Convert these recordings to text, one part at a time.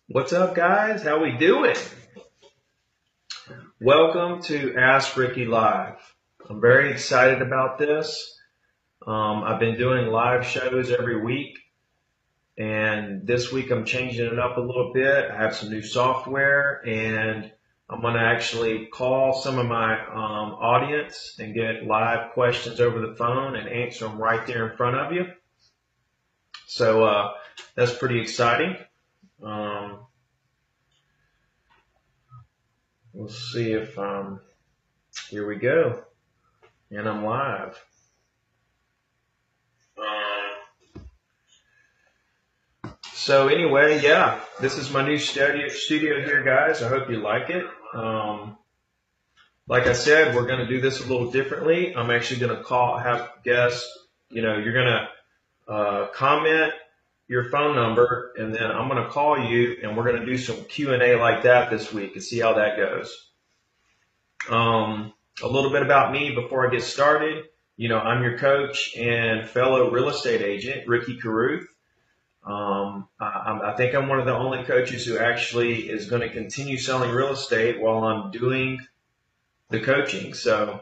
What's up, guys? How we doing? Welcome to Ask Ricky Live. I'm very excited about this. I've been doing live shows every week, and this week I'm changing it up a little bit. I have some new software, and I'm going to actually call some of my audience and get live questions over the phone and answer them right there in front of you. So that's pretty exciting. Um, we'll see if here we go. And I'm live. So anyway, yeah, this is my new studio here, guys. I hope you like it. Like I said, we're going to do this a little differently. I'm actually going to have guests. You're going to comment your phone number, and then I'm going to call you, and we're going to do some Q&A like that this week and see how that goes. A little bit about me before I get started. I'm your coach and fellow real estate agent, Ricky Carruth. I think I'm one of the only coaches who actually is going to continue selling real estate while I'm doing the coaching. So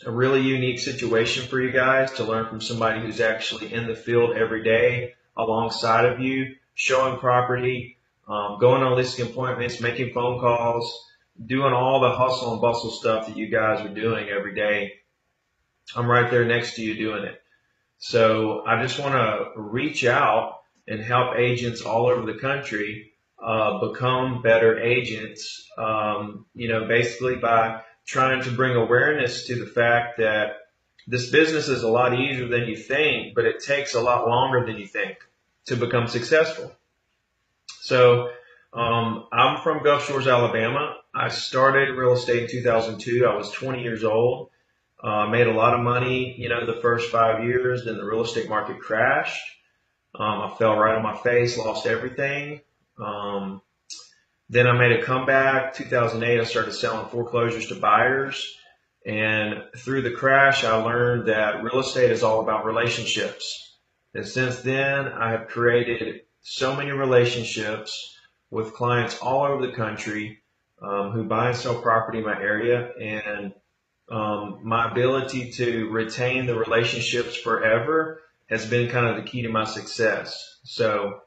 a really unique situation for you guys to learn from somebody who's actually in the field every day alongside of you, showing property, going on listing appointments, making phone calls, doing all the hustle and bustle stuff that you guys are doing every day. I'm right there next to you doing it. So I just want to reach out and help agents all over the country become better agents, basically by trying to bring awareness to the fact that this business is a lot easier than you think, but it takes a lot longer than you think to become successful. So I'm from Gulf Shores, Alabama. I started real estate in 2002. I was 20 years old. Made a lot of money, the first 5 years. Then the real estate market crashed. I fell right on my face, lost everything. Then I made a comeback. 2008, I started selling foreclosures to buyers. And through the crash, I learned that real estate is all about relationships. And since then, I have created so many relationships with clients all over the country who buy and sell property in my area. And my ability to retain the relationships forever has been kind of the key to my success. So,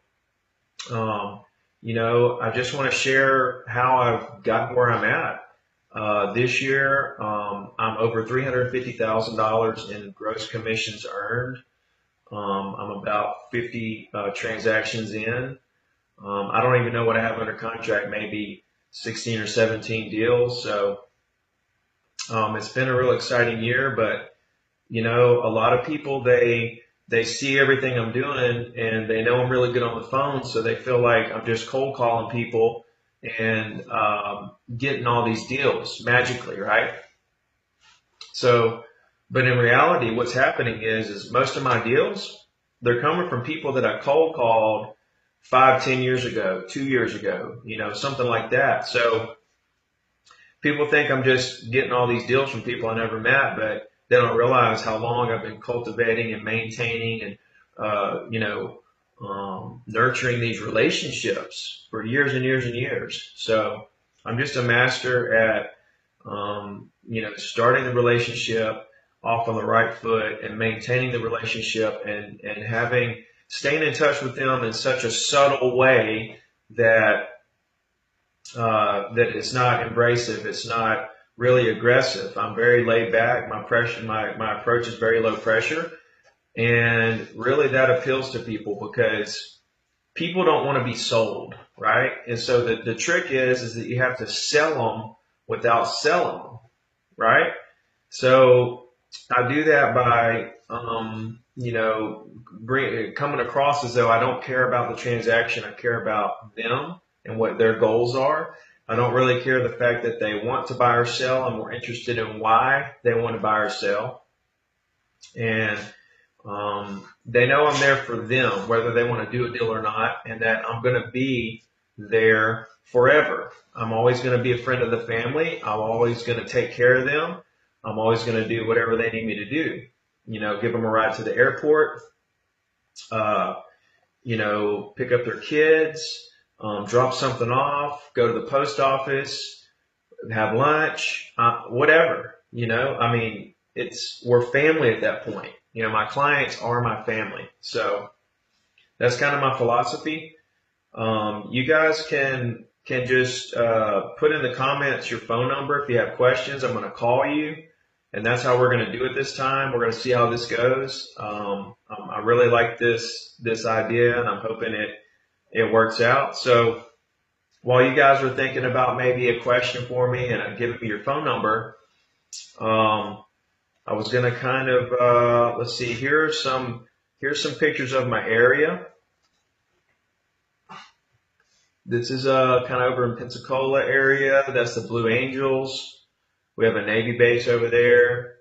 I just want to share how I've gotten where I'm at. This year, I'm over $350,000 in gross commissions earned. I'm about 50 transactions in. I don't even know what I have under contract, maybe 16 or 17 deals. So it's been a real exciting year, but a lot of people, they see everything I'm doing and they know I'm really good on the phone. So they feel like I'm just cold calling people and getting all these deals magically, right? So, but in reality, what's happening is most of my deals, they're coming from people that I cold called 5, 10 years ago, 2 years ago, something like that. So people think I'm just getting all these deals from people I never met, but they don't realize how long I've been cultivating and maintaining and, nurturing these relationships for years and years and years. So I'm just a master at, starting the relationship off on the right foot and maintaining the relationship and staying in touch with them in such a subtle way that it's not abrasive. It's not really aggressive. I'm very laid back. My approach is very low pressure. And really that appeals to people because people don't want to be sold, right? And so the trick is that you have to sell them without selling them, right? So I do that by, coming across as though I don't care about the transaction. I care about them and what their goals are. I don't really care the fact that they want to buy or sell. I'm more interested in why they want to buy or sell. And they know I'm there for them, whether they want to do a deal or not, and that I'm going to be there forever. I'm always going to be a friend of the family. I'm always going to take care of them. I'm always going to do whatever they need me to do. Give them a ride to the airport, pick up their kids, drop something off, go to the post office, have lunch, whatever. I mean, we're family at that point. My clients are my family. So that's kind of my philosophy. You guys can just put in the comments your phone number if you have questions. I'm going to call you, and that's how we're going to do it this time. We're going to see how this goes. I really like this idea, and I'm hoping it works out. So while you guys were thinking about maybe a question for me and giving me your phone number, I was going to kind of let's see. Here's some pictures of my area. This is kind of over in Pensacola area. That's the Blue Angels. We have a Navy base over there.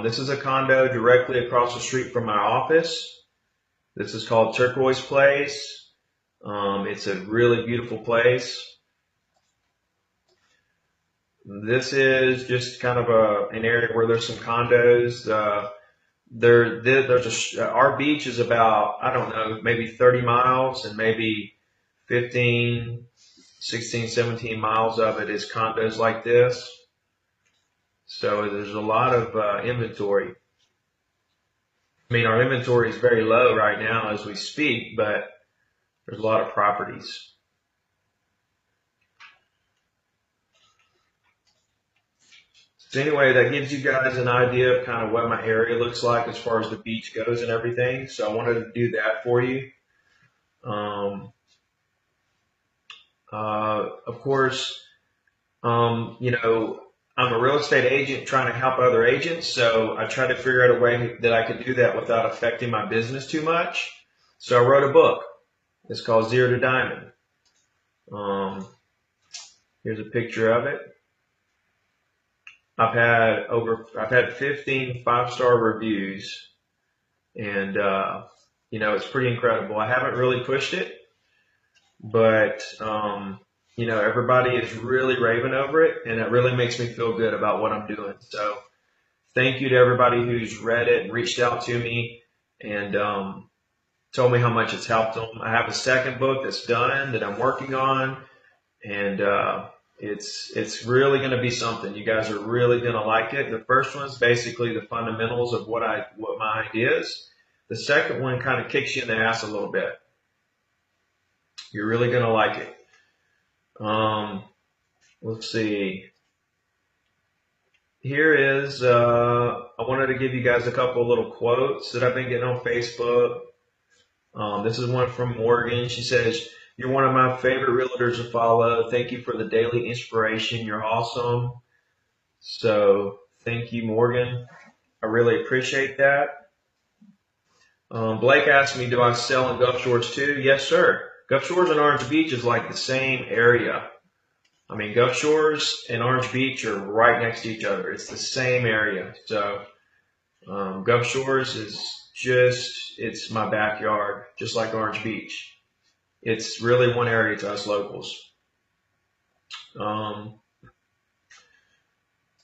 This is a condo directly across the street from my office. This is called Turquoise Place. It's a really beautiful place. This is just kind of an area where there's some condos. Our beach is about, I don't know, maybe 30 miles, and maybe 15, 16, 17 miles of it is condos like this. So there's a lot of inventory. I mean, our inventory is very low right now as we speak, but there's a lot of properties. So anyway, that gives you guys an idea of kind of what my area looks like as far as the beach goes and everything. So I wanted to do that for you. Of course, I'm a real estate agent trying to help other agents, so I tried to figure out a way that I could do that without affecting my business too much. So I wrote a book. It's called Zero to Diamond. Here's a picture of it. I've had 15 five-star reviews, and it's pretty incredible. I haven't really pushed it, but everybody is really raving over it, and it really makes me feel good about what I'm doing. So thank you to everybody who's read it and reached out to me and told me how much it's helped them. I have a second book that's done that I'm working on, and it's really going to be something. You guys are really going to like it. The first one's basically the fundamentals of what my idea is. The second one kind of kicks you in the ass a little bit. You're really going to like it. Let's see. Here is, I wanted to give you guys a couple of little quotes that I've been getting on Facebook. This is one from Morgan. She says, "You're one of my favorite realtors to follow. Thank you for the daily inspiration. You're awesome." So thank you, Morgan. I really appreciate that. Blake asked me, do I sell in Gulf Shores too? Yes, sir. Gulf Shores and Orange Beach is like the same area. I mean, Gulf Shores and Orange Beach are right next to each other. It's the same area. So Gulf Shores is it's my backyard, just like Orange Beach. It's really one area to us locals.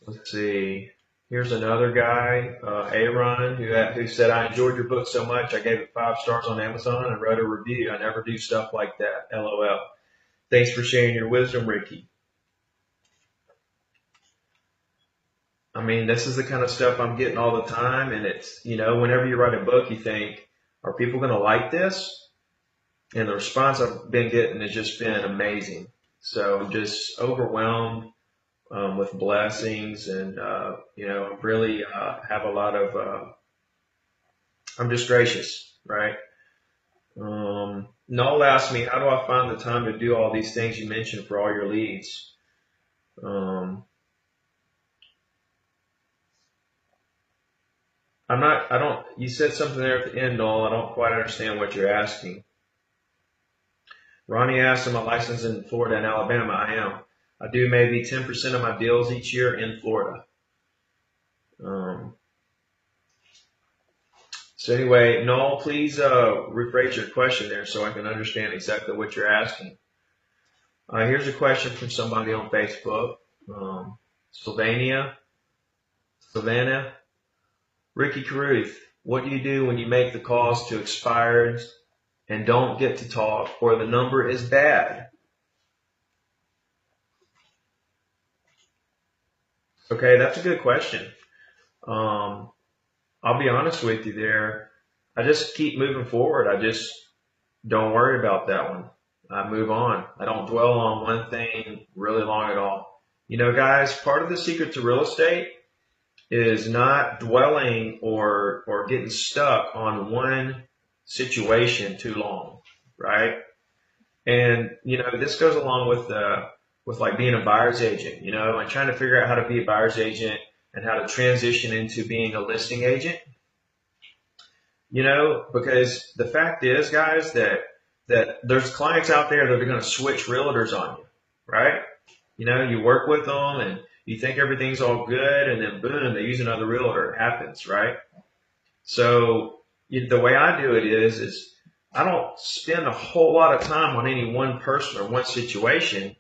Let's see. Here's another guy, Aaron, who said, "I enjoyed your book so much, I gave it 5 stars on Amazon and wrote a review. I never do stuff like that. LOL. Thanks for sharing your wisdom, Ricky." I mean, this is the kind of stuff I'm getting all the time, and it's, whenever you write a book, you think, are people going to like this? And the response I've been getting has just been amazing. So I'm just overwhelmed with blessings, and I really have a lot of. I'm just gracious, right? Noel asked me, "How do I find the time to do all these things you mentioned for all your leads?" You said something there at the end, Noel. I don't quite understand what you're asking. Ronnie asked, "Am I licensed in Florida and Alabama?" I am. I do maybe 10% of my deals each year in Florida. So anyway, Noel, please rephrase your question there so I can understand exactly what you're asking. Here's a question from somebody on Facebook. Savannah. Ricky Caruth, what do you do when you make the calls to expired and don't get to talk, or the number is bad? Okay, that's a good question. Um, I'll be honest with you there. I just keep moving forward. I just don't worry about that one. I move on. I don't dwell on one thing really long at all. You know, guys, part of the secret to real estate is not dwelling or getting stuck on one situation too long, right? And you know, this goes along with like being a buyer's agent, you know, and trying to figure out how to be a buyer's agent and how to transition into being a listing agent, you know, because the fact is, guys, that there's clients out there that are going to switch realtors on you, right? You know, you work with them and you think everything's all good, and then boom, they use another realtor. It happens, right? So the way I do it is I don't spend a whole lot of time on any one person or one situation.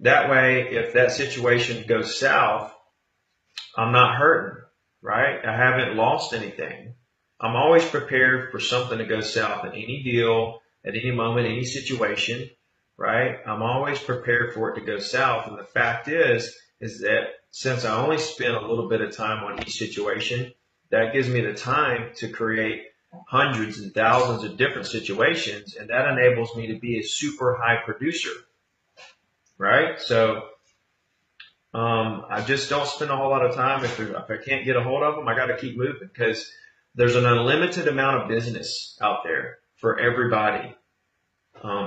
That way, if that situation goes south, I'm not hurting, right? I haven't lost anything. I'm always prepared for something to go south in any deal, at any moment, any situation, right? I'm always prepared for it to go south. And the fact is that since I only spend a little bit of time on each situation, that gives me the time to create hundreds and thousands of different situations. And that enables me to be a super high producer, right? So, I just don't spend a whole lot of time. If I can't get a hold of them, I got to keep moving because there's an unlimited amount of business out there for everybody.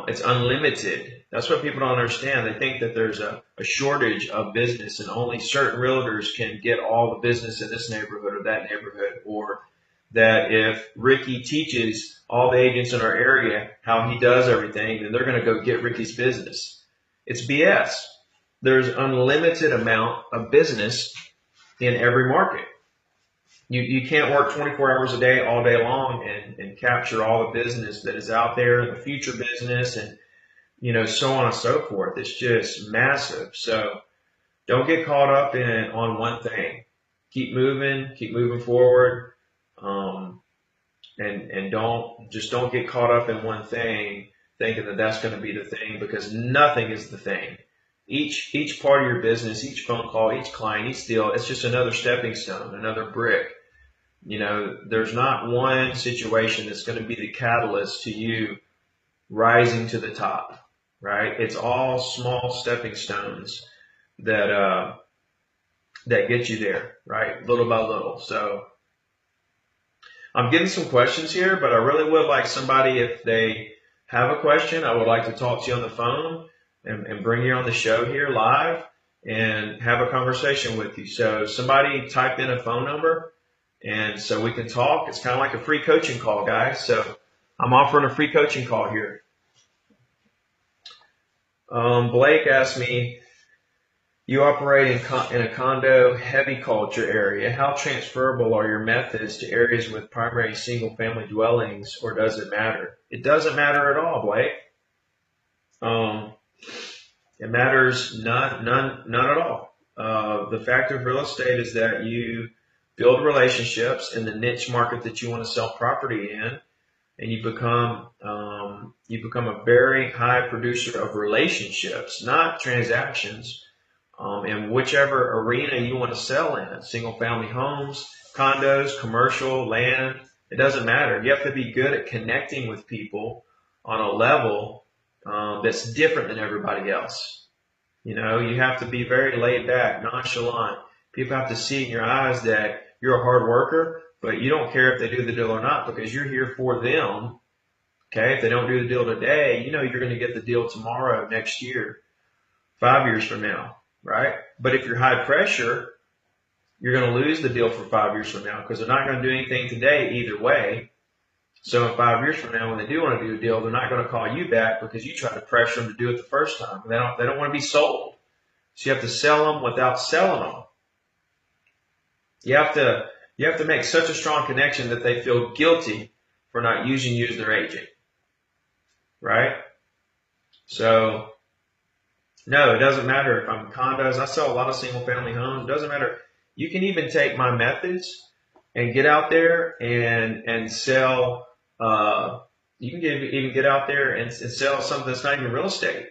It's unlimited. That's what people don't understand. They think that there's a shortage of business and only certain realtors can get all the business in this neighborhood or that neighborhood, or that if Ricky teaches all the agents in our area how he does everything, then they're going to go get Ricky's business. It's BS. There's unlimited amount of business in every market. You can't work 24 hours a day all day long and capture all the business that is out there and the future business and, you know, so on and so forth. It's just massive. So don't get caught up on one thing. Keep moving forward. And don't get caught up in one thing thinking that that's going to be the thing, because nothing is the thing. Each part of your business, each phone call, each client, each deal, it's just another stepping stone, another brick. You know, there's not one situation that's going to be the catalyst to you rising to the top, right? It's all small stepping stones that get you there, right? Little by little. So I'm getting some questions here, but I really would like somebody, if they have a question, I would like to talk to you on the phone and bring you on the show here live and have a conversation with you. So somebody type in a phone number, and so we can talk. It's kind of like a free coaching call, guys. So I'm offering a free coaching call here. Blake asked me, you operate in a condo heavy culture area. How transferable are your methods to areas with primary single family dwellings, or does it matter? It doesn't matter at all, Blake. It matters none at all. The fact of real estate is that you build relationships in the niche market that you want to sell property in, and you become a very high producer of relationships, not transactions. In whichever arena you want to sell in, single family homes, condos, commercial, land, it doesn't matter. You have to be good at connecting with people on a level that's different than everybody else. You know, you have to be very laid back, nonchalant. People have to see in your eyes that you're a hard worker, but you don't care if they do the deal or not, because you're here for them. Okay, if they don't do the deal today, you know you're going to get the deal tomorrow, next year, 5 years from now. Right? But if you're high pressure, you're going to lose the deal for 5 years from now, because they're not going to do anything today either way. So in 5 years from now, when they do want to do a deal, they're not going to call you back because you tried to pressure them to do it the first time. They don't want to be sold. So you have to sell them without selling them. You have to make such a strong connection that they feel guilty for not using you as their agent. Right? So no, it doesn't matter if I'm in condos. I sell a lot of single family homes. It doesn't matter. You can even take my methods and get out there and sell, You can even get out there and sell something that's not even real estate.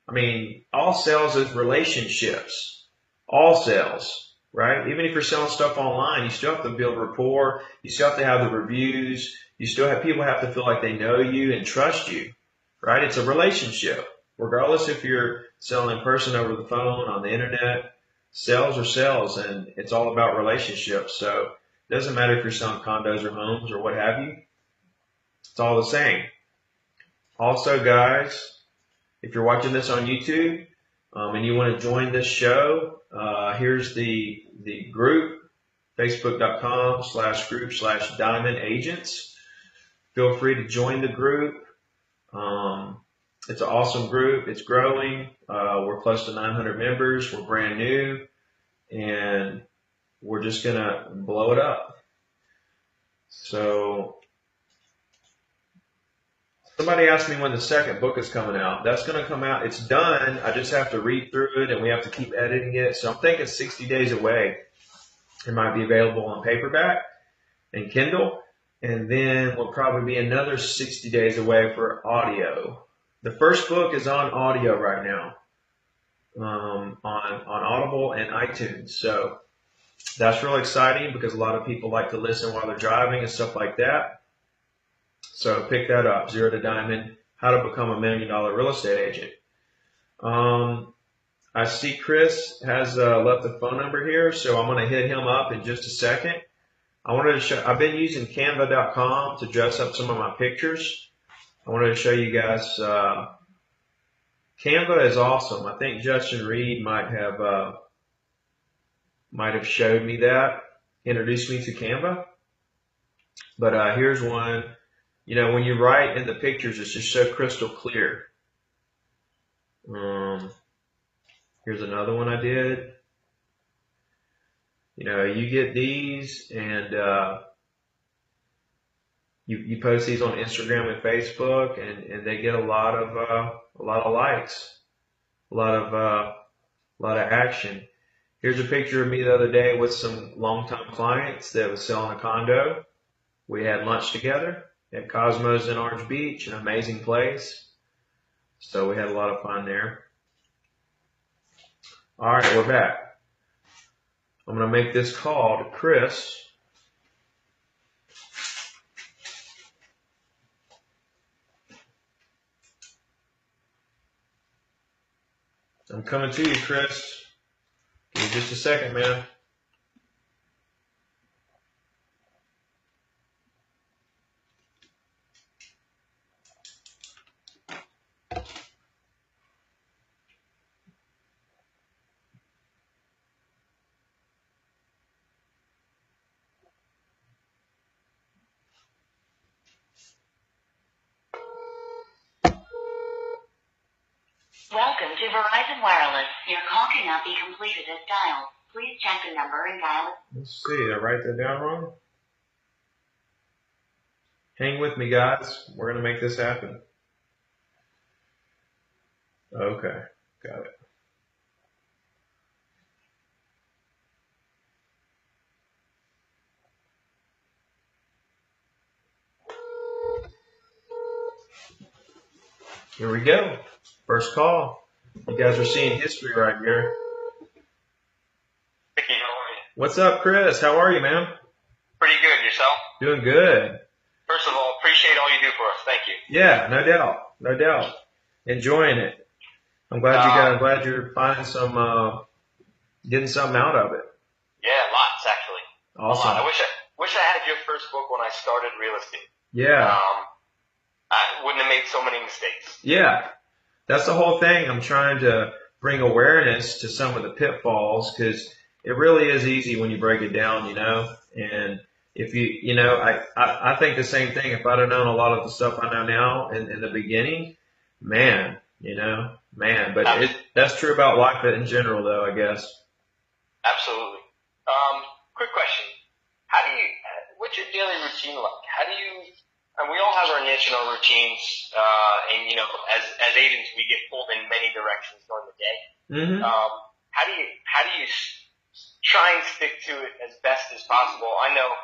I mean, all sales is relationships. All sales, right? Even if you're selling stuff online, you still have to build rapport. You still have to have the reviews. You still have people have to feel like they know you and trust you, right? It's a relationship. Regardless if you're selling in person, over the phone, on the internet, sales are sales, and it's all about relationships. So it doesn't matter if you're selling condos or homes or what have you. It's all the same. Also, guys, if you're watching this on YouTube and you want to join this show, here's the group, facebook.com/group/Diamond Agents. Feel free to join the group. It's an awesome group. It's growing. We're close to 900 members. We're brand new, and we're just going to blow it up. So somebody asked me when the second book is coming out. That's going to come out. It's done. I just have to read through it, and we have to keep editing it. So I'm thinking 60 days away. It might be available on paperback and Kindle, and then we'll probably be another 60 days away for audio. The first book is on audio right now, on Audible and iTunes. So that's real exciting because a lot of people like to listen while they're driving and stuff like that. So pick that up, Zero to Diamond, How to Become a $1 Million Real Estate Agent. I see Chris has left the phone number here, so I'm going to hit him up in just a second. I wanted to show, I've been using Canva.com to dress up some of my pictures. I wanted to show you guys, Canva is awesome. I think Justin Reed might have showed me that, introduced me to Canva. But here's one. You know, when you write in the pictures, it's just so crystal clear. Here's another one I did. You know, you get these and you post these on Instagram and Facebook, and they get a lot of likes, a lot of action. Here's a picture of me the other day with some longtime clients that was selling a condo. We had lunch together at Cosmos in Orange Beach, an amazing place. So we had a lot of fun there. All right, we're back. I'm going to make this call to Chris. I'm coming to you, Chris. Give me just a second, man. Welcome to Verizon Wireless. Your call cannot be completed as dialed. Please check the number and dial it. Let's see, did I write that down wrong? Hang with me, guys. We're going to make this happen. Okay, got it. Here we go. First call. You guys are seeing history right here. Ricky, how are you? What's up, Chris? How are you, man? Pretty good. Yourself? Doing good. First of all, appreciate all you do for us. Thank you. Yeah, no doubt. No doubt. Enjoying it. I'm glad I'm glad you're finding some, getting something out of it. Yeah, lots actually. Awesome. I wish I had your first book when I started real estate. Yeah. I wouldn't have made so many mistakes. Yeah. That's the whole thing. I'm trying to bring awareness to some of the pitfalls because it really is easy when you break it down, you know. And if I think the same thing. If I'd have known a lot of the stuff I know now in the beginning, man. But that's true about life in general, though, I guess. Absolutely. Quick question. What's your daily routine like? And we all have our niche and our routines, and you know, as agents, we get pulled in many directions during the day. Mm-hmm. How do you try and stick to it as best as possible? I know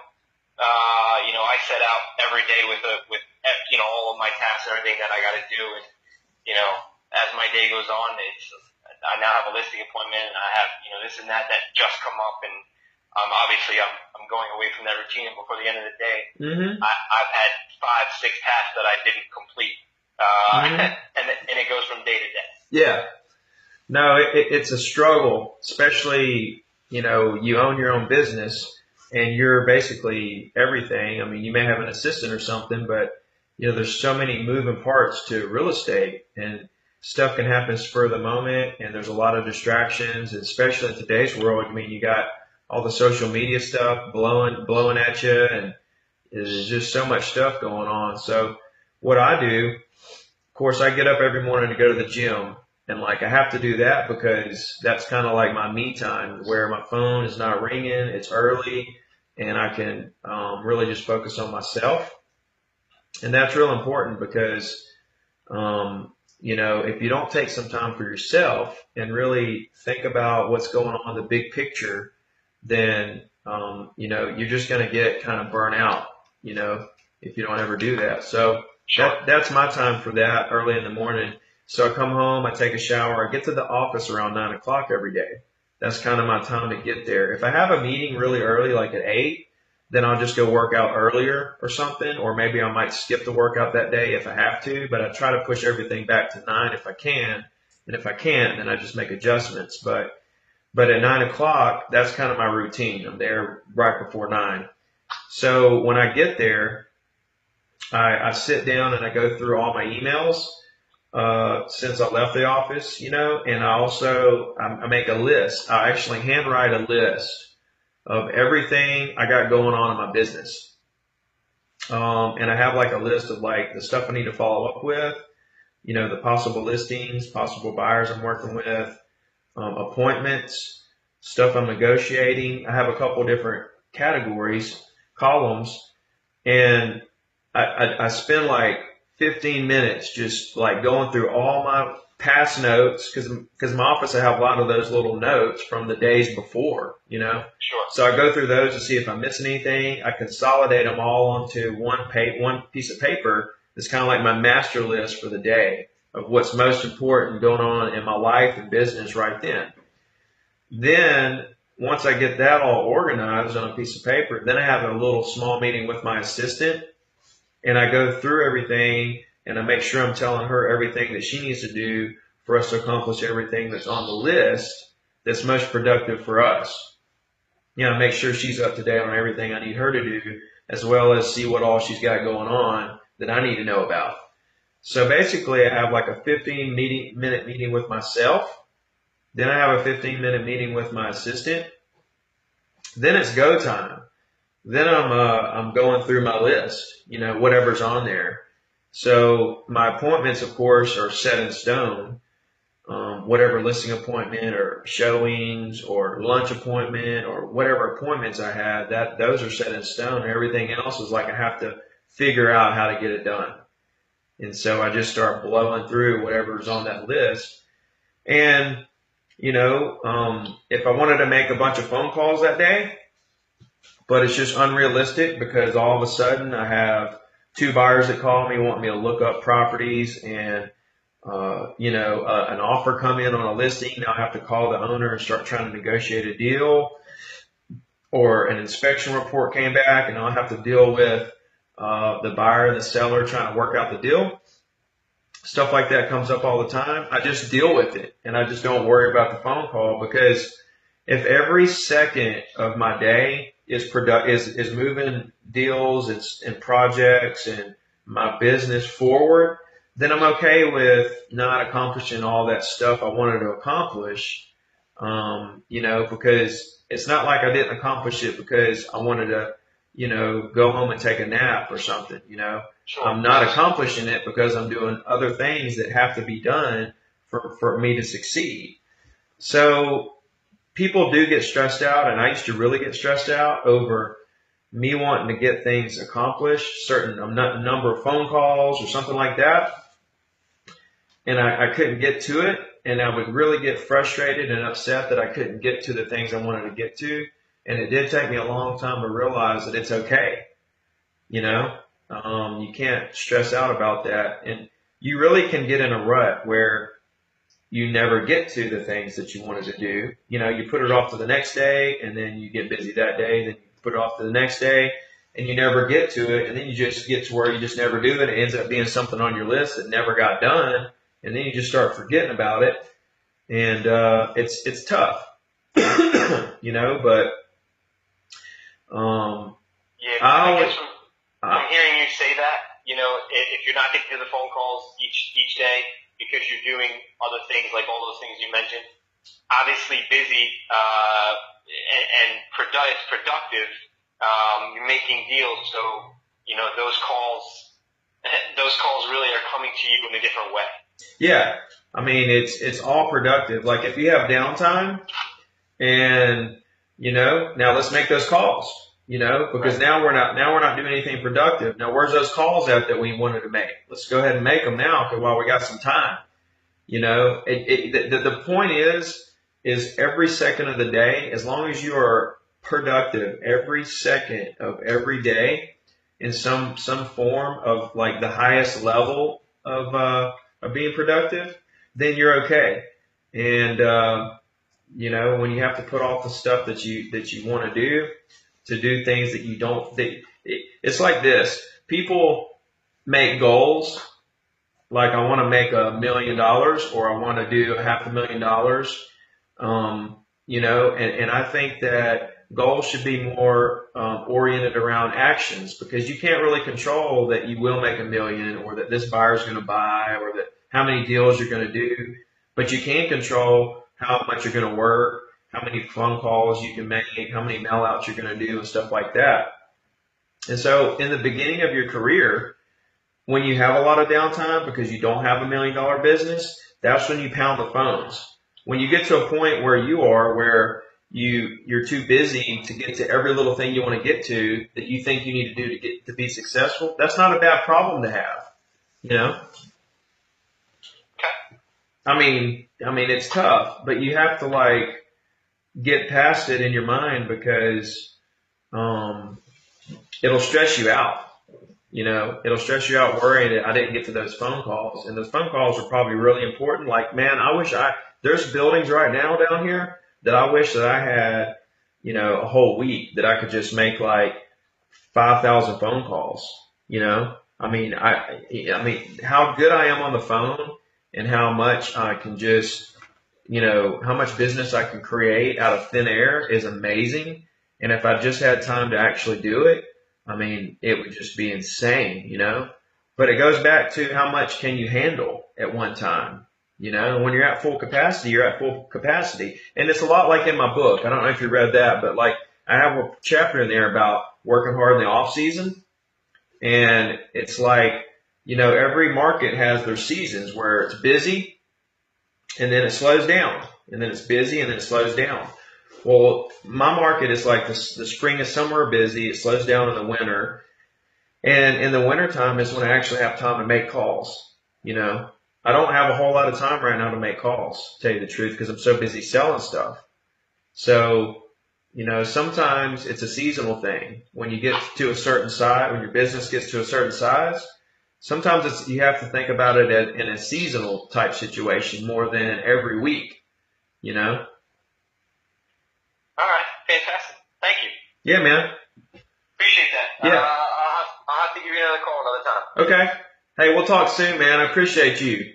I set out every day with all of my tasks and everything that I got to do. And, as my day goes on, I now have a listing appointment and I have, this and that just come up. And, obviously I'm going away from that routine, and before the end of the day, I've had 5, 6 tasks that I didn't complete. And it goes from day to day. Yeah. No, it's a struggle, especially, you own your own business and you're basically everything. I mean, you may have an assistant or something, but, there's so many moving parts to real estate, and stuff can happen spur of the moment, and there's a lot of distractions, especially in today's world. I mean, you got all the social media stuff blowing at you, and there's just so much stuff going on. So what I do, of course, I get up every morning to go to the gym. And I have to do that because that's kind of like my me time, where my phone is not ringing, it's early, and I can really just focus on myself. And that's real important because, if you don't take some time for yourself and really think about what's going on, the big picture, then, you're just going to get kind of burnt out, if you don't ever do that. So that's my time for that, early in the morning. So I come home, I take a shower, I get to the office around 9 o'clock every day. That's kind of my time to get there. If I have a meeting really early, like at 8, then I'll just go work out earlier or something, or maybe I might skip the workout that day if I have to, but I try to push everything back to 9 if I can. And if I can't, then I just make adjustments. But at 9 o'clock, that's kind of my routine. I'm there right before 9. So when I get there, I sit down and I go through all my emails. Since I left the office, and I make a list. I actually handwrite a list of everything I got going on in my business. And I have a list of the stuff I need to follow up with, the possible listings, possible buyers I'm working with, appointments, stuff I'm negotiating. I have a couple different columns, and I spend 15 minutes just going through all my past notes, because in my office I have a lot of those little notes from the days before, Sure. So I go through those to see if I'm missing anything. I consolidate them all onto one piece of paper. That's kind of like my master list for the day of what's most important going on in my life and business right then. Then once I get that all organized on a piece of paper, then I have a little small meeting with my assistant. And I go through everything, and I make sure I'm telling her everything that she needs to do for us to accomplish everything that's on the list that's most productive for us. Make sure she's up to date on everything I need her to do, as well as see what all she's got going on that I need to know about. So basically, I have a 15-minute meeting with myself. Then I have a 15-minute meeting with my assistant. Then it's go time. Then I'm going through my list, whatever's on there. So my appointments, of course, are set in stone. Whatever listing appointment or showings or lunch appointment or whatever appointments I have, those are set in stone. Everything else is I have to figure out how to get it done. And so I just start blowing through whatever's on that list. And, if I wanted to make a bunch of phone calls that day, but it's just unrealistic because all of a sudden I have 2 buyers that call me, want me to look up properties, and, an offer come in on a listing. Now I have to call the owner and start trying to negotiate a deal, or an inspection report came back and I'll have to deal with, the buyer and the seller trying to work out the deal. Stuff like that comes up all the time. I just deal with it, and I just don't worry about the phone call, because if every second of my day is moving deals and projects and my business forward, then I'm okay with not accomplishing all that stuff I wanted to accomplish, because it's not like I didn't accomplish it because I wanted to, go home and take a nap or something, Sure. I'm not accomplishing it because I'm doing other things that have to be done for me to succeed. So people do get stressed out, and I used to really get stressed out over me wanting to get things accomplished, certain number of phone calls or something like that, and I couldn't get to it, and I would really get frustrated and upset that I couldn't get to the things I wanted to get to. And it did take me a long time to realize that it's okay. You know, you can't stress out about that. And you really can get in a rut where you never get to the things that you wanted to do. You know, you put it off to the next day and then you get busy that day, then you put it off to the next day and you never get to it. And then you just get to where you just never do it. It ends up being something on your list that never got done. And then you just start forgetting about it. And, it's tough, you know, but, Yeah, I I always, guess from hearing you say that, you know, if you're not getting to the phone calls each day because you're doing other things like all those things you mentioned, obviously busy and it's productive. You're making deals, so you know those calls really are coming to you in a different way. yeah, I mean, it's all productive. Like if you have downtime and, you know, now let's make those calls, you know, because Right. now we're not doing anything productive. Now where's those calls at that we wanted to make? Let's go ahead and make them now while we got some time. You know, the point is every second of the day, as long as you are productive every second of every day in some form of like the highest level of being productive, then you're okay. And, you know, when you have to put off the stuff that you want to do things that you don't, it's like this. People make goals like I want to make $1 million or I want to do $500,000. You know, and I think that goals should be more oriented around actions because you can't really control that you will make 1 million or that this buyer is going to buy or that how many deals you're going to do, but you can control how much you're going to work, how many phone calls you can make, how many mail outs you're going to do and stuff like that. And so in the beginning of your career, when you have a lot of downtime because you don't have $1 million business, that's when you pound the phones. When you get to a point where you are, where you're too busy to get to every little thing you want to get to that you think you need to do to be successful, that's not a bad problem to have. You know, Okay. I mean, it's tough, but you have to like get past it in your mind because um, it'll stress you out. You know, it'll stress you out worrying that I didn't get to those phone calls. And those phone calls are probably really important. Like, man, there's buildings right now down here that I wish that I had, you know, a whole week that I could just make like 5,000 phone calls, you know? I mean, how good I am on the phone and how much I can just, you know, how much business I can create out of thin air is amazing. And if I just had time to actually do it, I mean, it would just be insane, you know? But it goes back to how much can you handle at one time? You know, when you're at full capacity, you're at full capacity. And it's a lot like in my book. I don't know if you read that, but like I have a chapter in there about working hard in the off season. And it's like, you know, every market has their seasons where it's busy and then it slows down, and then it's busy, and then it slows down. Well, my market is like the spring and summer are busy. It slows down in the winter, and in the winter time is when I actually have time to make calls. You know, I don't have a whole lot of time right now to make calls, to tell you the truth, because I'm so busy selling stuff. So, you know, sometimes it's a seasonal thing. When you get to a certain size, when your business gets to a certain size, sometimes you have to think about it in a seasonal type situation more than every week, you know? All right. Fantastic. Thank you. Yeah, man. Appreciate that. Yeah. I'll have to give you another call another time. Okay. Hey, we'll talk soon, man. I appreciate you.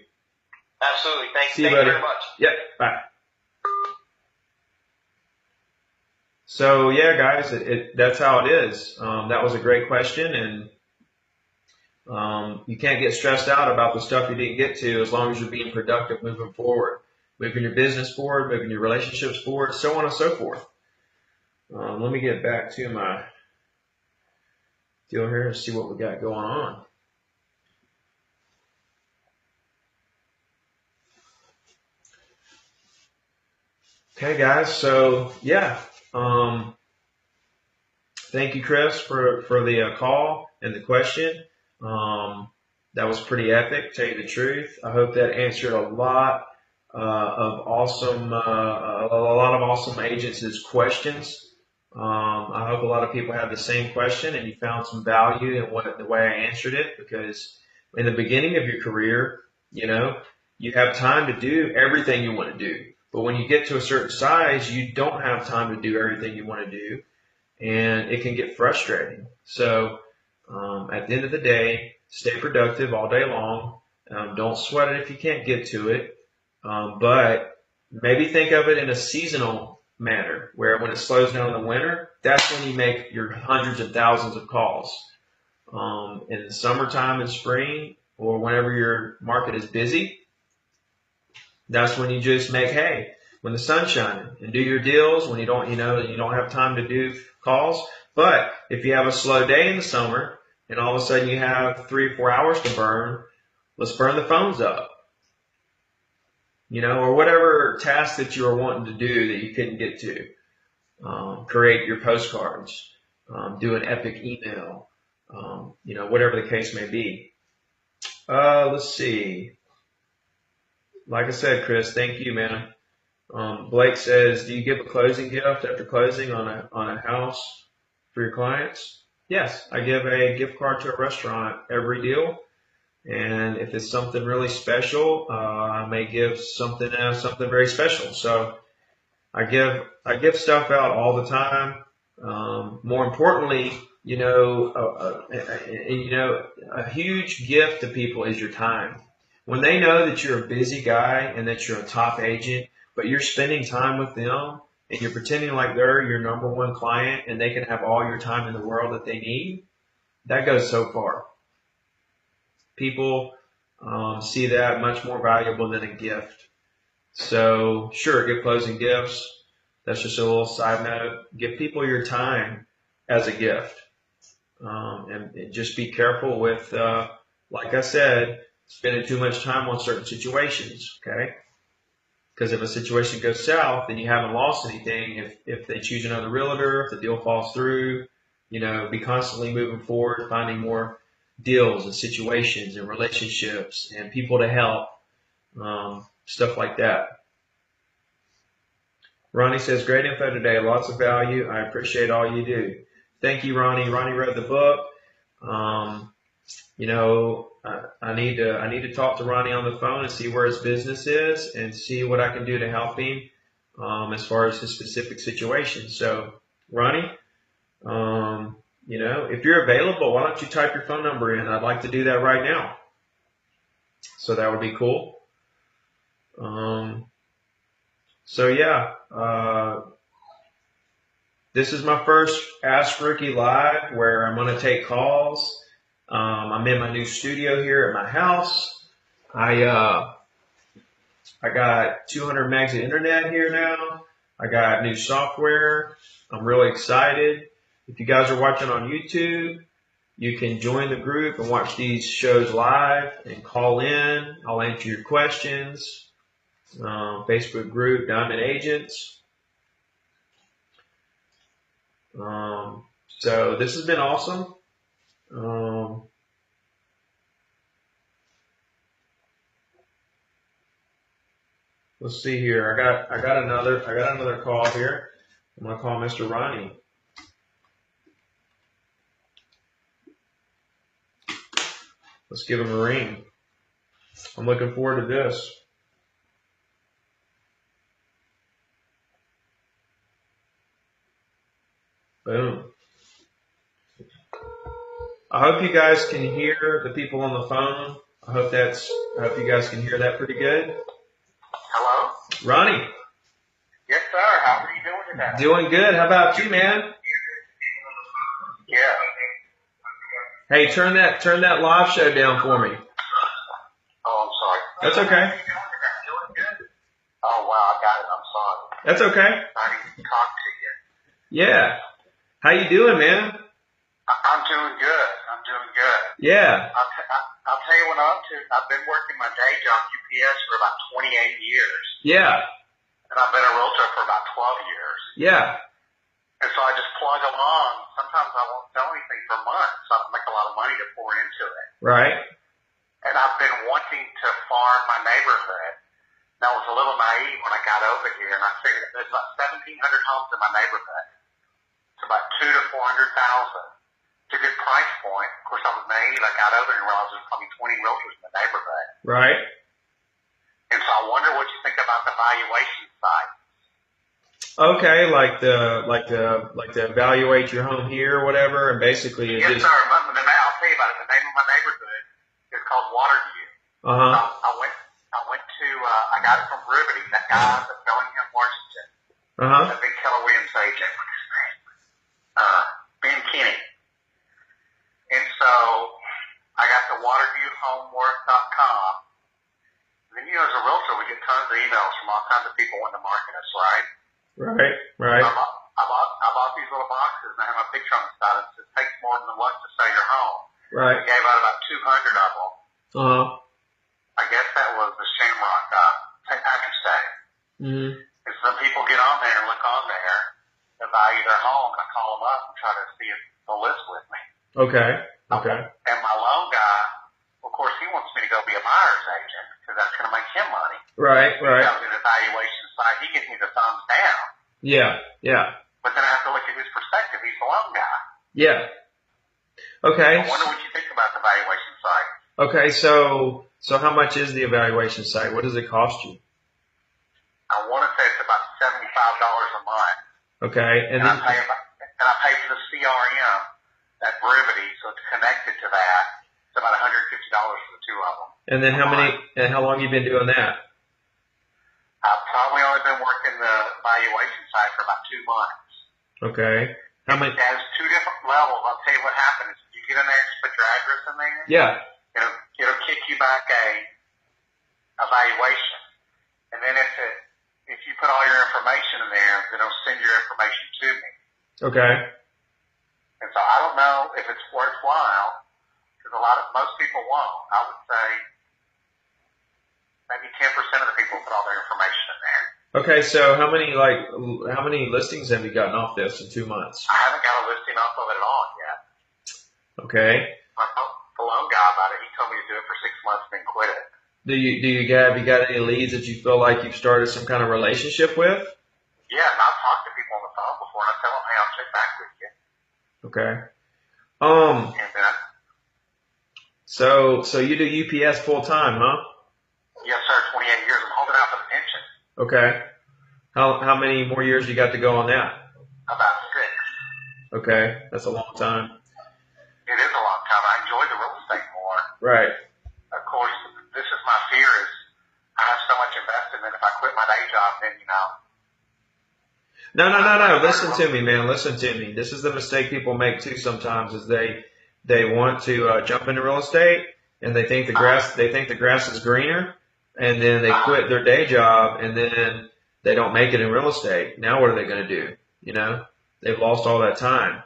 Absolutely. Thank See you, you buddy. very much. Yep. Bye. So yeah, guys, that's how it is. That was a great question, and you can't get stressed out about the stuff you didn't get to as long as you're being productive moving forward, moving your business forward, moving your relationships forward, so on and so forth. Let me get back to my deal here and see what we got going on. Okay, guys. So yeah, thank you, Chris, for the call and the question. That was pretty epic, to tell you the truth. I hope that answered a lot of awesome agents' questions. I hope a lot of people have the same question and you found some value in the way I answered it, because in the beginning of your career, you know, you have time to do everything you want to do. But when you get to a certain size, you don't have time to do everything you want to do, and it can get frustrating. So at the end of the day, stay productive all day long. Don't sweat it if you can't get to it, but maybe think of it in a seasonal manner, where when it slows down in the winter, that's when you make your hundreds of thousands of calls. In the summertime and spring, or whenever your market is busy, that's when you just make hay when the sun's shining and do your deals when you don't, you don't have time to do calls. But if you have a slow day in the summer and all of a sudden you have 3 or 4 hours to burn, let's burn the phones up, or whatever task that you were wanting to do that you couldn't get to. Create your postcards, do an epic email, whatever the case may be. Let's see. Like I said, Chris, thank you, man. Blake says, do you give a closing gift after closing on a house for your clients? Yes, I give a gift card to a restaurant every deal. And if it's something really special, I may give something very special. So I give stuff out all the time. More importantly, a huge gift to people is your time. When they know that you're a busy guy and that you're a top agent, but you're spending time with them and you're pretending like they're your number one client and they can have all your time in the world that they need, that goes so far. People see that much more valuable than a gift. So sure, give closing gifts. That's just a little side note. Give people your time as a gift. And just be careful with, like I said, spending too much time on certain situations, okay? Because if a situation goes south, then you haven't lost anything. If they choose another realtor, if the deal falls through, be constantly moving forward, finding more deals and situations and relationships and people to help, stuff like that. Ronnie says, great info today, lots of value. I appreciate all you do. Thank you, Ronnie. Ronnie read the book. I need to talk to Ronnie on the phone and see where his business is and see what I can do to help him as far as his specific situation. So, Ronnie, if you're available, why don't you type your phone number in? I'd like to do that right now. So that would be cool. This is my first Ask Rookie Live where I'm going to take calls. I'm in my new studio here at my house. I got 200 megs of internet here now. I got new software. I'm really excited. If you guys are watching on YouTube, you can join the group and watch these shows live and call in. I'll answer your questions. Facebook group, Diamond Agents. So this has been awesome. Let's see here. I got another call here. I'm gonna call Mr. Ronnie. Let's give him a ring. I'm looking forward to this. Boom. I hope you guys can hear the people on the phone. I hope you guys can hear that pretty good. Hello? Ronnie. Yes, sir. How are you doing today? Doing good. How about you, man? Yeah. Hey, turn that live show down for me. Oh, I'm sorry. That's okay. Doing good? Oh, wow. I got it. I'm sorry. That's okay. I need to talk to you. Yeah. How you doing, man? I'm doing good. Yeah. I'll tell you what I'm up to. I've been working my day job, UPS, for about 28 years. Yeah. And I've been a realtor for about 12 years. Yeah. And so I just plug along. Sometimes I won't sell anything for months, so I make a lot of money to pour into it. Right. And I've been wanting to farm my neighborhood. And I was a little naive when I got over here, and I figured there's about 1,700 homes in my neighborhood. about 2 to 400,000. It's a good price point. Of course, I was naive. I got over and realized there's probably 20 realtors in the neighborhood. Right. And so I wonder what you think about the valuation side. Okay, like the evaluate your home here or whatever, and basically it Yes, just. sir. I'll tell you about it. The name of my neighborhood is called Waterview. Uh huh. I went to, I got it from Ruby, that guy that's Bellingham, Washington. Uh huh. That big Keller Williams agent. What's his name? Ben Kinney. And so I got the WaterviewHomework.com. Then, you know, as a realtor, we get tons of emails from all kinds of people wanting to market us, right? Right. Right. So I bought these little boxes, and I have my picture on the side. It says, takes more than once to sell your home. Right. I gave out about 200 of them. Uh huh. I guess that was the Shamrock St. Patrick's Day. Mm-hmm. And some people get on there and look on there, value their home, and I call them up and try to see if they'll list with me. Okay. Okay. And my loan guy, of course, he wants me to go be a buyer's agent because that's going to make him money. Right. Right. He does an evaluation side. He gives me the thumbs down. Yeah. Yeah. But then I have to look at his perspective. He's the loan guy. Yeah. Okay. I wonder what you think about the valuation side. Okay. So how much is the evaluation site? What does it cost you? I want to say it's about $75 a month. Okay. And I then. pay for the CRM, that Brevity, so it's connected to that. It's about $150 for the two of them. And then how long have you been doing that? I've probably only been working the valuation side for about 2 months. Okay. How many? It has 2 different levels. I'll tell you what happens. You get in there, just put your address in there. Yeah. It'll kick you back a evaluation. And then if you put all your information in there, then it'll send your information to me. Okay. And so I don't know if it's worthwhile, because most people won't. I would say maybe 10% of the people put all their information in there. Okay. So how many listings have you gotten off this in 2 months? I haven't got a listing off of it at all yet. Okay. I talked to the loan guy about it. He told me to do it for 6 months and then quit it. Have you got any leads that you feel like you've started some kind of relationship with? Yeah, and I've talked to people on the phone before, and I tell them, hey, I'll check back with you. Okay. And then So you do UPS full time, huh? yes, sir, 28 years. I'm holding out for the pension. Okay. How many more years you got to go on that? About 6. Okay, that's a long time. It is a long time. I enjoy the real estate more. Right. Of course, this is my fear is I have so much invested, and if I quit my day job, then, you know. No. Listen to me, man. Listen to me. This is the mistake people make too sometimes is they want to jump into real estate and they think the grass is greener, and then they quit their day job and then they don't make it in real estate. Now what are they going to do? You know, they've lost all that time.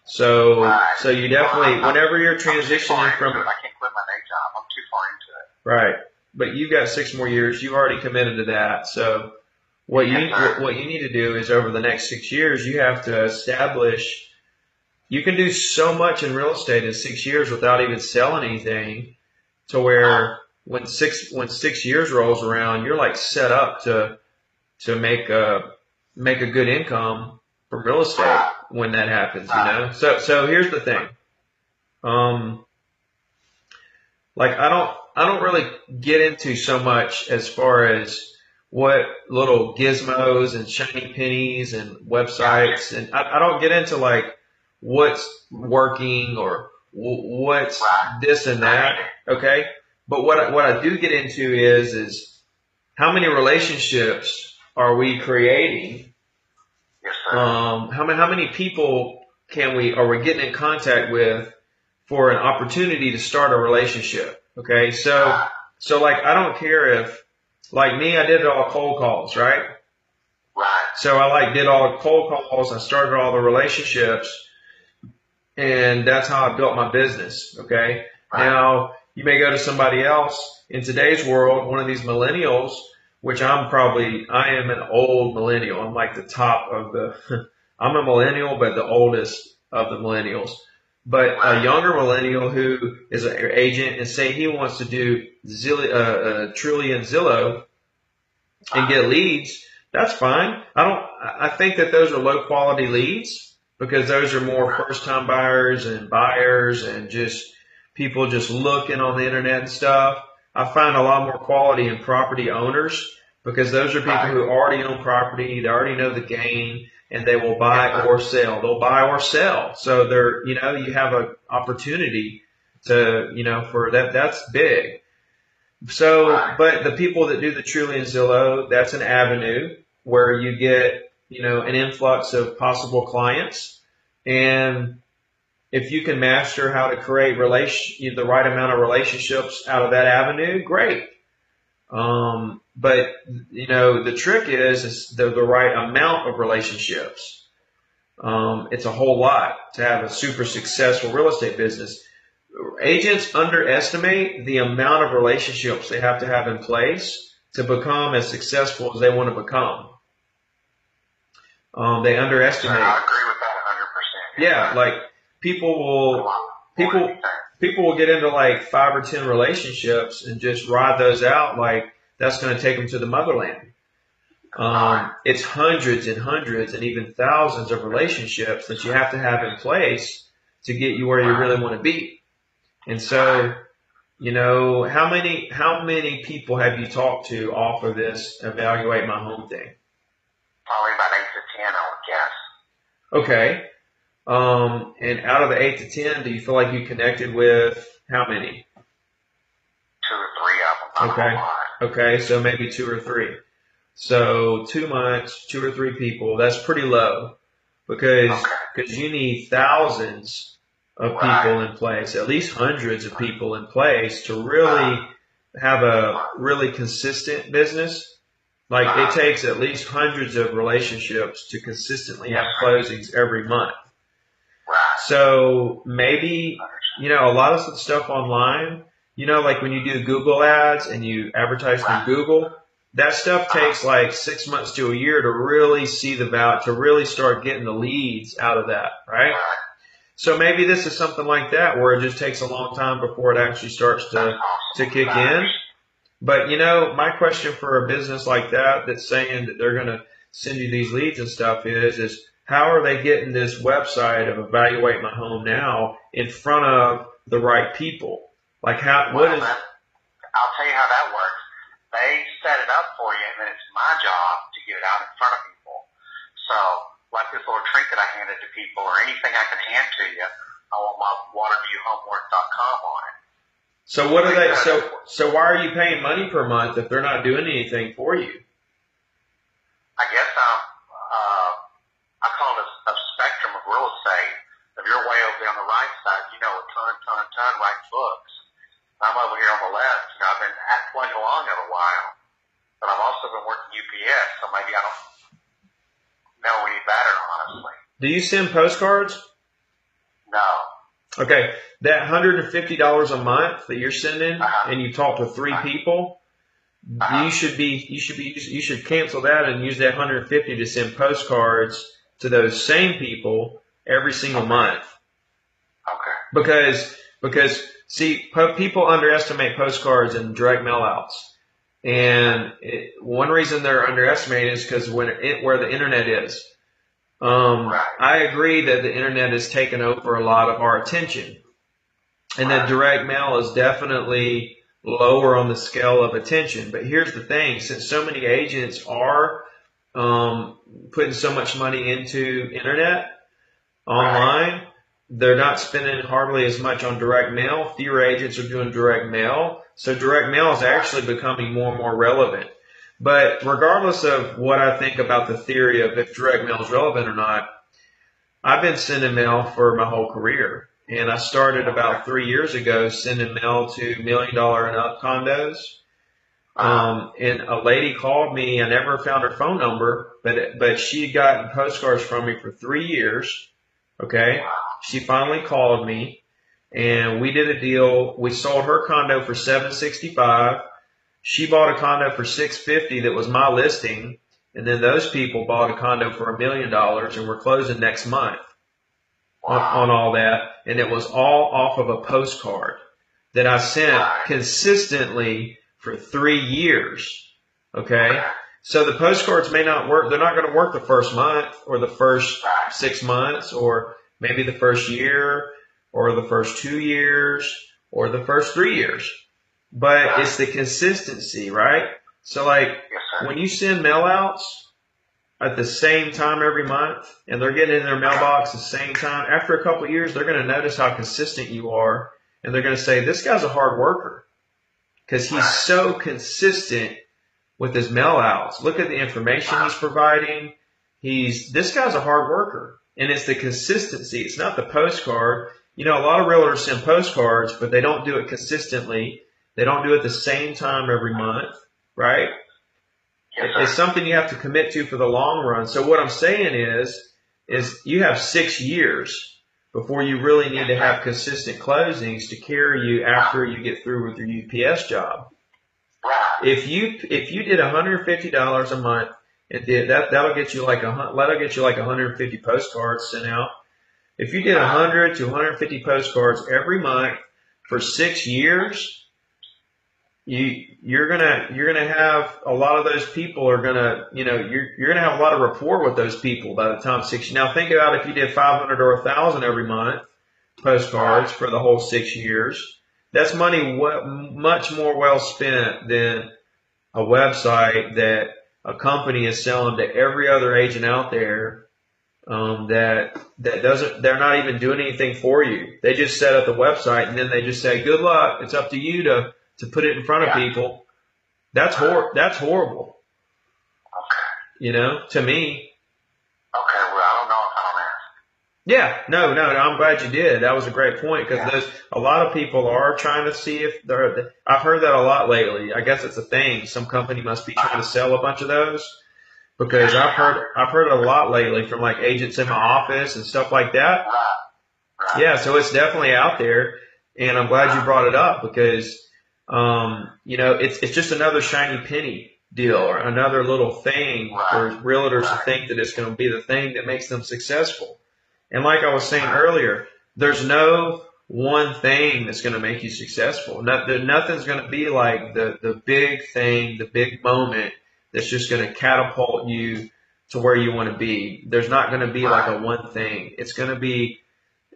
So you definitely, whenever you're transitioning from, I can't quit my day job. I'm too far into it. right, but you've got 6 more years. You've already committed to that. So what you need to do is over the next 6 years, you have to establish. You can do so much in real estate in 6 years without even selling anything, to where when 6 years rolls around, you're like set up to make a good income from real estate when that happens, you know? So here's the thing. Like I don't really get into so much as far as what little gizmos and shiny pennies and websites, and I don't get into like what's working or what's this and that. Okay. But what I do get into is how many relationships are we creating? Yes, sir. How many people are we getting in contact with for an opportunity to start a relationship? Okay. So like, I don't care if, like me, I did it all cold calls, right? Right. So I did all the cold calls. I started all the relationships, and that's how I built my business. Okay. Right. Now you may go to somebody else in today's world, one of these millennials, which I am an old millennial. I'm like the top of I'm a millennial, but the oldest of the millennials. But a younger millennial who is an agent and say he wants to do Trillion Zillow and get leads, that's fine. I think that those are low quality leads because those are more first time buyers and buyers and just people just looking on the internet and stuff. I find a lot more quality in property owners because those are people who already own property. They already know the game and they will buy or sell. They'll buy or sell. So they're, you know, you have an opportunity to, you know, for that, that's big. So, but the people that do the Truly and Zillow, that's an avenue where you get, you know, an influx of possible clients. And if you can master how to create the right amount of relationships out of that avenue, great. But you know, the trick is the right amount of relationships. It's a whole lot to have a super successful real estate business. Agents underestimate the amount of relationships they have to have in place to become as successful as they want to become. They underestimate. I agree with that 100%. Yeah, like people will get into like 5 or 10 relationships and just ride those out like that's going to take them to the motherland. It's hundreds and hundreds and even thousands of relationships that you have to have in place to get you where you really want to be. And so, you know, how many people have you talked to off of this Evaluate My Home thing? Probably about 8 to 10, I would guess. Okay. And out of the 8 to 10, do you feel like you connected with how many? 2 or 3 of them. Okay. Okay. So maybe 2 or 3. So 2 months, 2 or 3 people, that's pretty low because you need thousands of people in place, at least hundreds of people in place to really have a really consistent business. Like it takes at least hundreds of relationships to consistently have closings every month. So maybe, you know, a lot of stuff online, you know, like when you do Google ads and you advertise through Google, that stuff takes like 6 months to a year to really see the value, to really start getting the leads out of that, right? So maybe this is something like that where it just takes a long time before it actually starts to kick in. But, you know, my question for a business like that that's saying that they're going to send you these leads and stuff is how are they getting this website of Evaluate My Home Now in front of the right people? Like I'll tell you how that works. They set it up for you, and then it's my job to get it out in front of people. So, like this little trinket I handed to people or anything I can hand to you, I want my waterviewhomework.com on it. So what are they? So why are you paying money per month if they're not doing anything for you? I guess I call it a spectrum of real estate. If you're way over there on the right side, you know a ton writing books. I'm over here on the left. You know, I've been plugging along in a while, but I've also been working UPS, so maybe I don't know any better, honestly. Do you send postcards? No. Okay, that $150 a month that you're sending, and you talk to 3 people, you should cancel that and use that $150 to send postcards to those same people every single month. Okay. Because see, people underestimate postcards and direct mail outs, and one reason they're underestimated is because where the internet is. I agree that the internet has taken over a lot of our attention, and that direct mail is definitely lower on the scale of attention. But here's the thing: since so many agents are putting so much money into internet online, they're not spending hardly as much on direct mail. Fewer agents are doing direct mail, so direct mail is actually becoming more and more relevant. But regardless of what I think about the theory of if direct mail is relevant or not, I've been sending mail for my whole career. And I started about 3 years ago sending mail to $1 million and up condos. And a lady called me. I never found her phone number, but she had gotten postcards from me for 3 years. Okay. She finally called me and we did a deal. We sold her condo for $765. She bought a condo for $650 that was my listing, and then those people bought a condo for $1 million, and we're closing next month on all that. And it was all off of a postcard that I sent consistently for 3 years. Okay, So the postcards may not work. They're not going to work the first month or the first 6 months or maybe the first year or the first 2 years or the first 3 years. But it's the consistency, right? So like when you send mail outs at the same time every month and they're getting in their mailbox at the same time, after a couple of years, they're going to notice how consistent you are. And they're going to say, this guy's a hard worker because he's so consistent with his mail outs. Look at the information he's providing. This guy's a hard worker. And it's the consistency. It's not the postcard. You know, a lot of realtors send postcards, but they don't do it consistently. They don't do it the same time every month, right? It's something you have to commit to for the long run. So what I'm saying is you have 6 years before you really need to have consistent closings to carry you after you get through with your UPS job. If you did $150 a month and that'll get you like 150 postcards sent out. If you did 100 to 150 postcards every month for 6 years, you're gonna have a lot of those people are gonna, you're gonna have a lot of rapport with those people by the time 6 years. Now think about if you did 500 or 1,000 every month postcards for the whole 6 years. That's money much more well spent than a website that a company is selling to every other agent out there. That doesn't, they're not even doing anything for you. They just set up the website and then they just say, good luck. It's up to you to put it in front of people. That's horrible. Okay. To me. Okay, well, I don't know if I'll ask. Yeah, no, I'm glad you did. That was a great point because a lot of people are trying to see if I've heard that a lot lately. I guess it's a thing. Some company must be trying to sell a bunch of those because I've heard it a lot lately from like agents in my office and stuff like that. Right. Yeah, so it's definitely out there, and I'm glad you brought it up because it's just another shiny penny deal or another little thing for realtors to think that it's going to be the thing that makes them successful. And like I was saying earlier, there's no one thing that's going to make you successful. Nothing's going to be like the big thing, the big moment that's just going to catapult you to where you want to be. There's not going to be like a one thing. It's going to be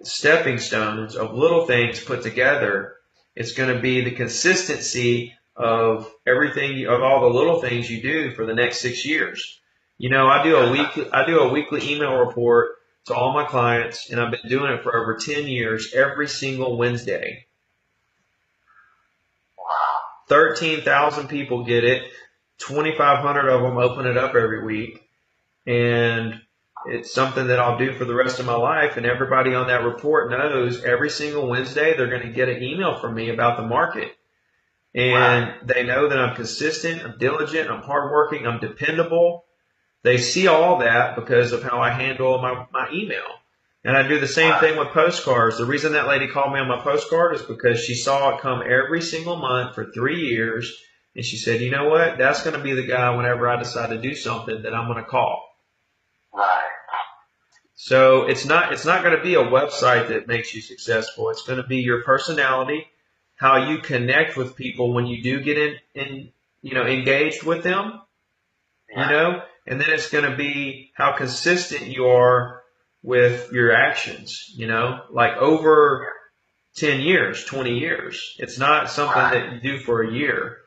stepping stones of little things put together. It's going to be the consistency of everything, of all the little things you do for the next 6 years. I do a weekly email report to all my clients, and I've been doing it for over 10 years, every single Wednesday. 13,000 people get it. 2,500 of them open it up every week. And it's something that I'll do for the rest of my life. And everybody on that report knows every single Wednesday they're going to get an email from me about the market. And they know that I'm consistent, I'm diligent, I'm hardworking, I'm dependable. They see all that because of how I handle my email. And I do the same thing with postcards. The reason that lady called me on my postcard is because she saw it come every single month for 3 years. And she said, you know what? That's going to be the guy whenever I decide to do something that I'm going to call. Right. So it's not going to be a website that makes you successful. It's going to be your personality, how you connect with people when you do get engaged with them, and then it's going to be how consistent you are with your actions, like over 10 years, 20 years. It's not something that you do for a year,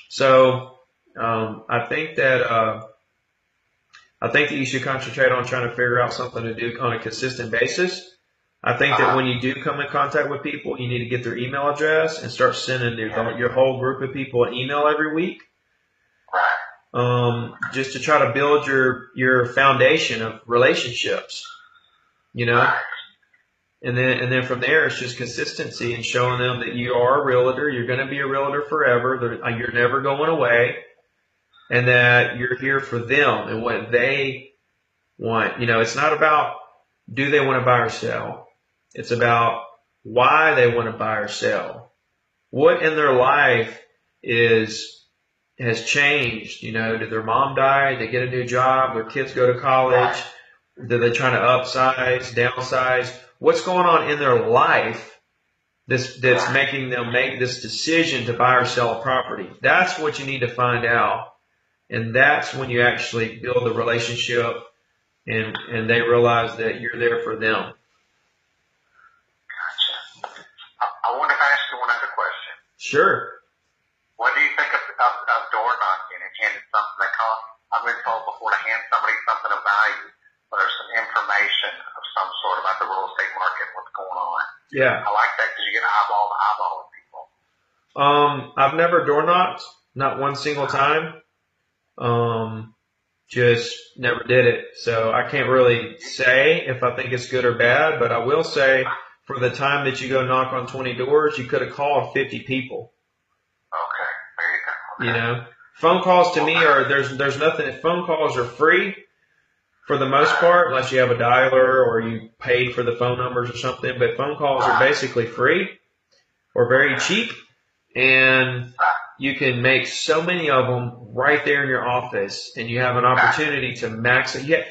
So, I think that you should concentrate on trying to figure out something to do on a consistent basis. I think that when you do come in contact with people, you need to get their email address and start sending your whole group of people an email every week. Just to try to build your foundation of relationships, and then from there it's just consistency and showing them that you are a realtor. You're going to be a realtor forever. You're never going away, and that you're here for them and what they want. It's not about do they want to buy or sell. It's about why they want to buy or sell. What in their life has changed. Did their mom die? Did they get a new job? Their kids go to college? Did they try to upsize, downsize? What's going on in their life that's making them make this decision to buy or sell a property. That's what you need to find out. And that's when you actually build a relationship and they realize that you're there for them. Gotcha. I want to ask you one other question. Sure. What do you think of door knocking and handing something that costs? I've been told before to hand somebody something of value, or there's some information of some sort about the real estate market, what's going on. Yeah. I like that because you get eyeball to eyeball with people. I've never door knocked, not one single time. Just never did it. So I can't really say if I think it's good or bad, but I will say for the time that you go knock on 20 doors, you could have called 50 people. Okay, there you go. Okay. You know, phone calls to me are, there's nothing, phone calls are free for the most part, unless you have a dialer or you paid for the phone numbers or something, but phone calls are basically free or very cheap, and you can make so many of them right there in your office, and you have an opportunity to max it. Yeah,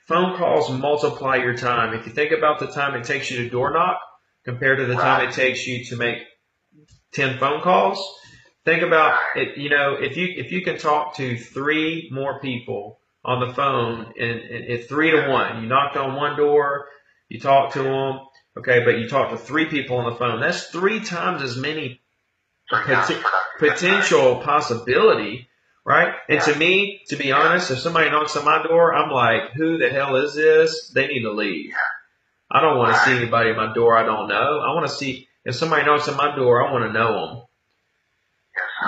phone calls multiply your time. If you think about the time it takes you to door knock compared to the time it takes you to make 10 phone calls, think about it. You know, if you can talk to 3 more people on the phone, and it's 3 to 1, you knocked on one door, you talked to them, okay, but you talked to 3 people on the phone. That's 3 times as many potential possibility, right? And to me, to be honest, if somebody knocks on my door, I'm like, who the hell is this? They need to leave. I don't want to see anybody at my door I don't know. I want to see, if somebody knocks on my door, I want to know them.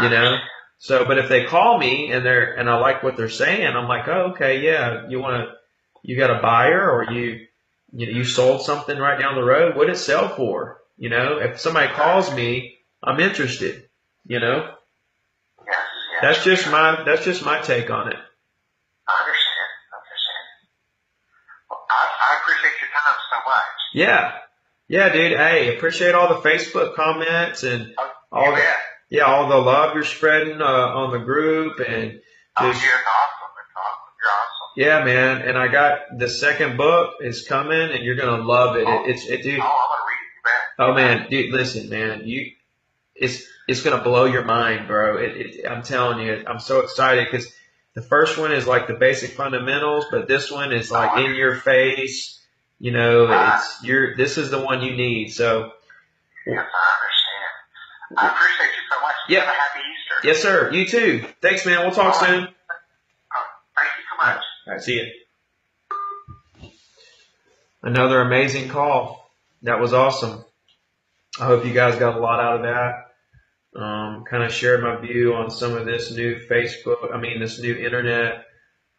You know? So, but if they call me and I like what they're saying, I'm like, oh, okay, yeah, you got a buyer, or you sold something right down the road. What did it sell for? You know, if somebody calls me, I'm interested, you know? That's just my take on it. I understand. Well, I appreciate your time so much. Yeah. Yeah, dude. Hey, appreciate all the Facebook comments and all the love you're spreading on the group, and just, yeah, it's awesome. You're awesome. Yeah, man. And I got the second book is coming, and you're gonna love it. Dude. I'm gonna read it, man. Oh man, dude, listen, man. It's gonna blow your mind, bro. I'm telling you, I'm so excited because the first one is like the basic fundamentals, but this one is like in your face. You know, this is the one you need. So. Yes, I understand. I appreciate you so much. Yeah. Have a happy Easter. Yes, sir. You too. Thanks, man. We'll talk soon. Thank you so much. All right. See you. Another amazing call. That was awesome. I hope you guys got a lot out of that. Kind of shared my view on some of this new this new internet,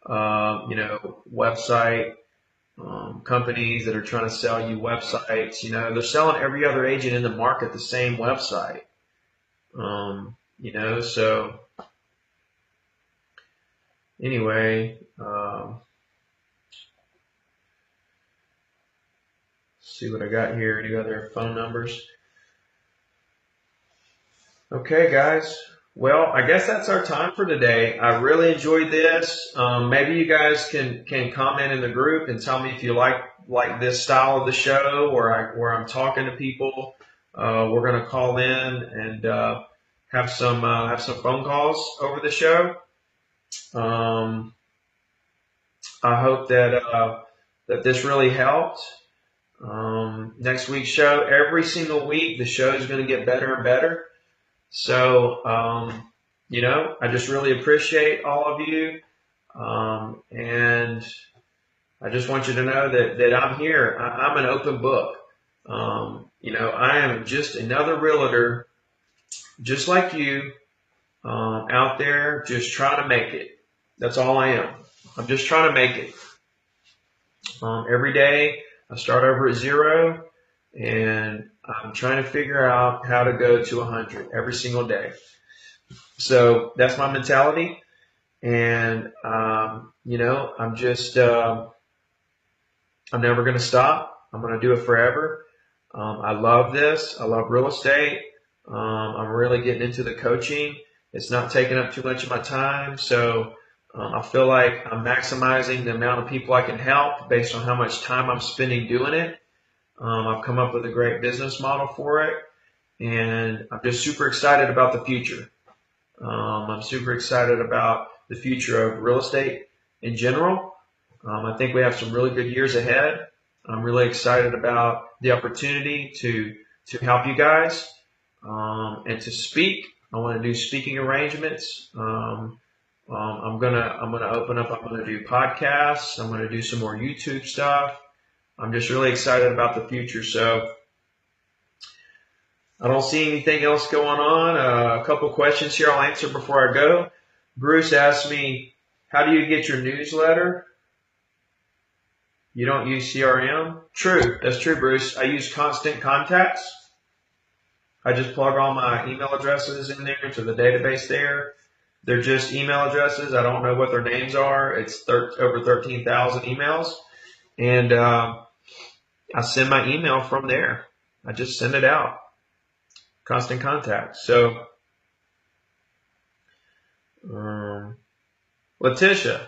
website, companies that are trying to sell you websites. You know, they're selling every other agent in the market the same website. So anyway, see what I got here. Any other phone numbers? Okay, guys. Well, I guess that's our time for today. I really enjoyed this. Maybe you guys can comment in the group and tell me if you like this style of the show, where I'm talking to people. We're gonna call in and have some phone calls over the show. I hope that this really helped. Next week's show, every single week, the show is going to get better and better. So, I just really appreciate all of you. And I just want you to know that I'm here. I'm an open book. I am just another realtor, just like you, out there, just trying to make it. That's all I am. I'm just trying to make it. Every day I start over at 0, and I'm trying to figure out how to go to 100 every single day. So that's my mentality. And, I'm just, I'm never going to stop. I'm going to do it forever. I love this. I love real estate. I'm really getting into the coaching. It's not taking up too much of my time. So, I feel like I'm maximizing the amount of people I can help based on how much time I'm spending doing it. I've come up with a great business model for it. and I'm just super excited about the future. I'm super excited about the future of real estate in general. I think we have some really good years ahead. I'm really excited about the opportunity to help you guys and to speak. I want to do speaking arrangements. I'm gonna open up. I'm gonna do podcasts. I'm gonna do some more YouTube stuff. I'm just really excited about the future. So I don't see anything else going on. A couple questions here I'll answer before I go. Bruce asked me, "How do you get your newsletter? You don't use CRM?" True, that's true, Bruce. I use Constant Contacts. I just plug all my email addresses in there to the database there. They're just email addresses. I don't know what their names are. It's over 13,000 emails. And I send my email from there. I just send it out. Constant Contact. So, Letitia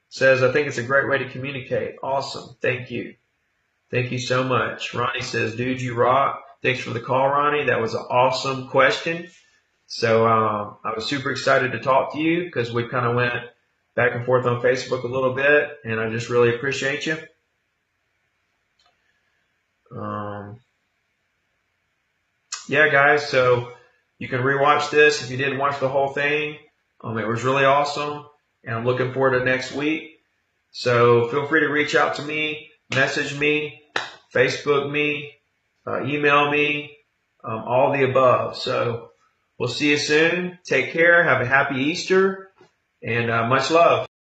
says, "I think it's a great way to communicate." Awesome. Thank you. Thank you so much. Ronnie says, "Dude, you rock." Thanks for the call, Ronnie. That was an awesome question. So I was super excited to talk to you because we kind of went back and forth on Facebook a little bit, and I just really appreciate you. Yeah, guys, so you can rewatch this if you didn't watch the whole thing. It was really awesome, and I'm looking forward to next week. So feel free to reach out to me, message me, Facebook me, email me, all the above. So we'll see you soon. Take care. Have a happy Easter, and much love.